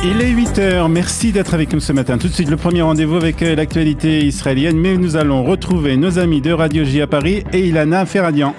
Il est 8h, merci d'être avec nous ce matin. Tout de suite, le premier rendez-vous avec l'actualité israélienne, mais nous allons retrouver nos amis de Radio J à Paris et Ilana Ferradian.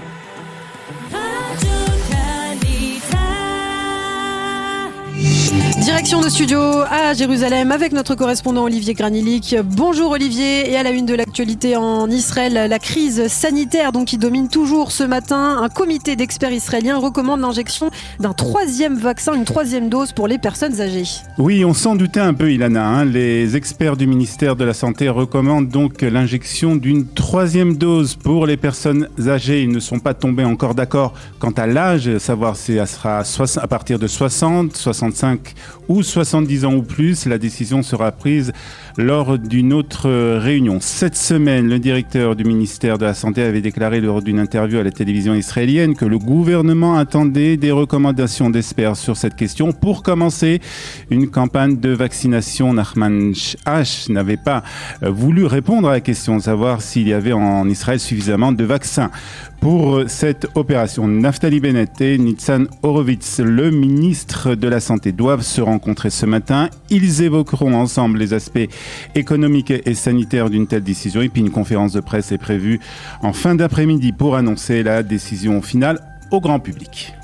Direction de studio à Jérusalem avec notre correspondant Olivier Granilic. Bonjour Olivier, et à la une de l'actualité en Israël, la crise sanitaire qui domine toujours ce matin. Un comité d'experts israéliens recommande l'injection d'un troisième vaccin, une troisième dose pour les personnes âgées. Oui, on s'en doutait un peu Ilana. Les experts du ministère de la Santé recommandent donc l'injection d'une troisième dose pour les personnes âgées. Ils ne sont pas tombés encore d'accord quant à l'âge, savoir si ça sera à partir de 60, 65 ou 70 ans ou plus. La décision sera prise lors d'une autre réunion. Cette semaine, le directeur du ministère de la Santé avait déclaré lors d'une interview à la télévision israélienne que le gouvernement attendait des recommandations d'experts sur cette question. Pour commencer une campagne de vaccination, Nachman H n'avait pas voulu répondre à la question de savoir s'il y avait en Israël suffisamment de vaccins. Pour cette opération, Naftali Bennett et Nitzan Horowitz, le ministre de la Santé, doivent se rencontrer ce matin. Ils évoqueront ensemble les aspects économiques et sanitaires d'une telle décision. Et puis une conférence de presse est prévue en fin d'après-midi pour annoncer la décision finale au grand public.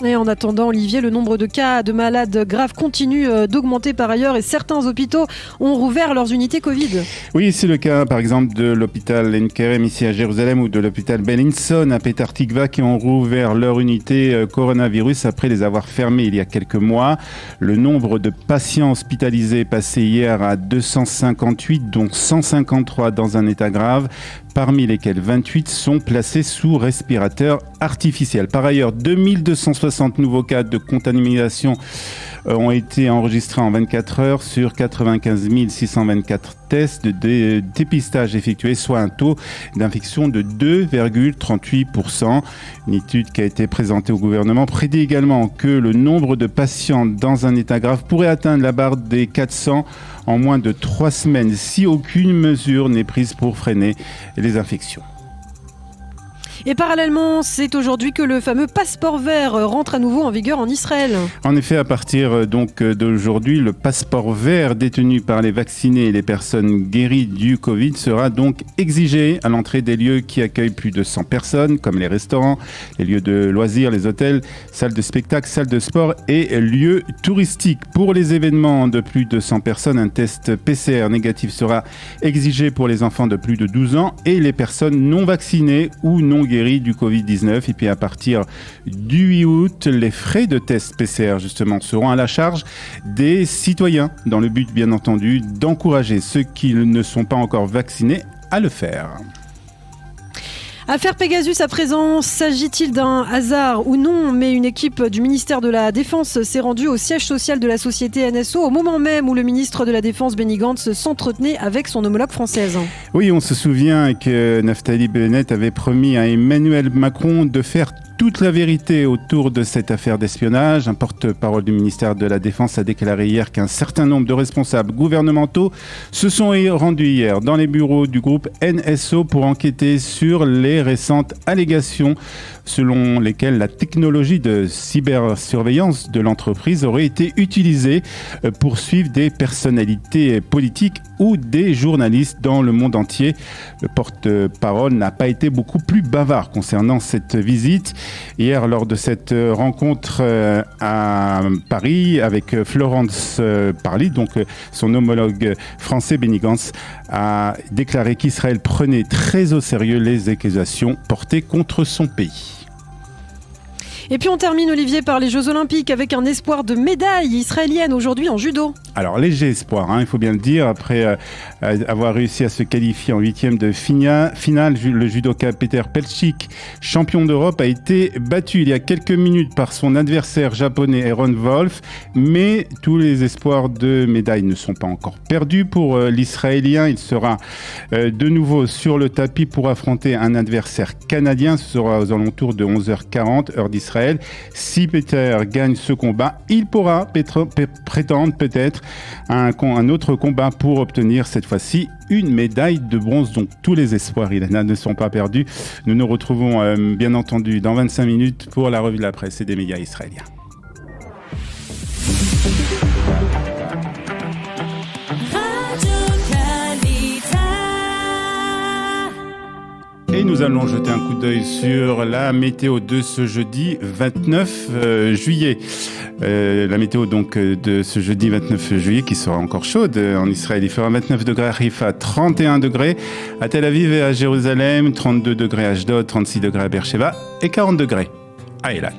Et en attendant, Olivier, le nombre de cas de malades graves continue d'augmenter par ailleurs et certains hôpitaux ont rouvert leurs unités Covid. Oui, c'est le cas par exemple de l'hôpital Ein Kerem ici à Jérusalem ou de l'hôpital Bellinson à Petah Tikva qui ont rouvert leur unité coronavirus après les avoir fermées il y a quelques mois. Le nombre de patients hospitalisés est passé hier à 258, dont 153 dans un état grave, parmi lesquels 28 sont placés sous respirateur artificiel. Par ailleurs, 2260 nouveaux cas de contamination ont été enregistrés en 24 heures sur 95 624 tests de dépistage effectués, soit un taux d'infection de 2,38%. Une étude qui a été présentée au gouvernement prédit également que le nombre de patients dans un état grave pourrait atteindre la barre des 400 en moins de 3 semaines si aucune mesure n'est prise pour freiner les infections. Et parallèlement, c'est aujourd'hui que le fameux passeport vert rentre à nouveau en vigueur en Israël. En effet, à partir d'aujourd'hui, le passeport vert détenu par les vaccinés et les personnes guéries du Covid sera donc exigé à l'entrée des lieux qui accueillent plus de 100 personnes, comme les restaurants, les lieux de loisirs, les hôtels, salles de spectacle, salles de sport et lieux touristiques. Pour les événements de plus de 100 personnes, un test PCR négatif sera exigé pour les enfants de plus de 12 ans et les personnes non vaccinées ou non guéries du Covid-19. Et puis à partir du 8 août, les frais de test PCR justement seront à la charge des citoyens dans le but bien entendu d'encourager ceux qui ne sont pas encore vaccinés à le faire. Affaire Pegasus à présent, s'agit-il d'un hasard ou non? Mais une équipe du ministère de la Défense s'est rendue au siège social de la société NSO au moment même où le ministre de la Défense Benny Gantz s'entretenait avec son homologue française. Oui, on se souvient que Naftali Bennett avait promis à Emmanuel Macron de faire toute la vérité autour de cette affaire d'espionnage. Un porte-parole du ministère de la Défense a déclaré hier qu'un certain nombre de responsables gouvernementaux se sont rendus hier dans les bureaux du groupe NSO pour enquêter sur les récentes allégations selon lesquelles la technologie de cybersurveillance de l'entreprise aurait été utilisée pour suivre des personnalités politiques ou des journalistes dans le monde entier. Le porte-parole n'a pas été beaucoup plus bavard concernant cette visite. Hier, lors de cette rencontre à Paris avec Florence Parly, donc son homologue français Benny Gantz, a déclaré qu'Israël prenait très au sérieux les accusations portées contre son pays. Et puis on termine, Olivier, par les Jeux Olympiques avec un espoir de médaille israélienne aujourd'hui en judo. Alors léger espoir, il faut bien le dire, après avoir réussi à se qualifier en 8e de finale, le judoka Peter Pelchik, champion d'Europe, a été battu il y a quelques minutes par son adversaire japonais Aaron Wolf, mais tous les espoirs de médaille ne sont pas encore perdus pour l'Israélien. Il sera de nouveau sur le tapis pour affronter un adversaire canadien. Ce sera aux alentours de 11h40, heure d'Israël. Si Peter gagne ce combat, il pourra prétendre peut-être à un autre combat pour obtenir cette fois-ci une médaille de bronze. Donc tous les espoirs, Ilana, ne sont pas perdus. Nous nous retrouvons bien entendu dans 25 minutes pour la revue de la presse et des médias israéliens. nous allons jeter un coup d'œil sur la météo de ce jeudi 29 juillet. La météo donc de ce jeudi 29 juillet qui sera encore chaude en Israël. Il fera 29 degrés à Haïfa, 31 degrés à Tel Aviv et à Jérusalem, 32 degrés à Ashdod, 36 degrés à Beersheba et 40 degrés à Eilat.